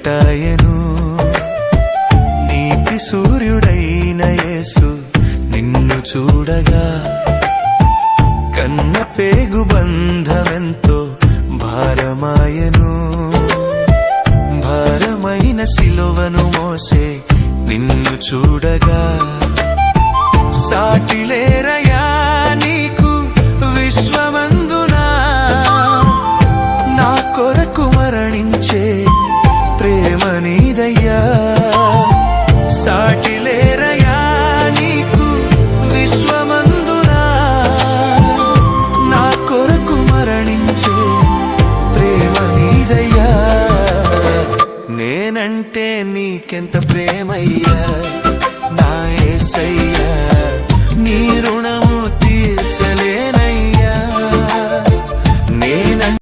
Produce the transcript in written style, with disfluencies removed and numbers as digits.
ప్రకటాయను. నీతి సూర్యుడైన యేసు నిన్ను చూడగా కన్న పేగు బంధమెంతో భారమాయను. భారమైన సిలువను మోసే నిన్ను చూడగా సాటిలేరయా నీకు విశ్వమందునా. నా కొరకు మరణించే ప్రేమ నీదయ్యా. సాటిలేరయా నీకు విశ్వమందునా. నా కొరకు మరణించే ప్రేమ నీదయ్యా. నేనంటే నీకెంత ప్రేమయ్యా నా యేసయ్యా.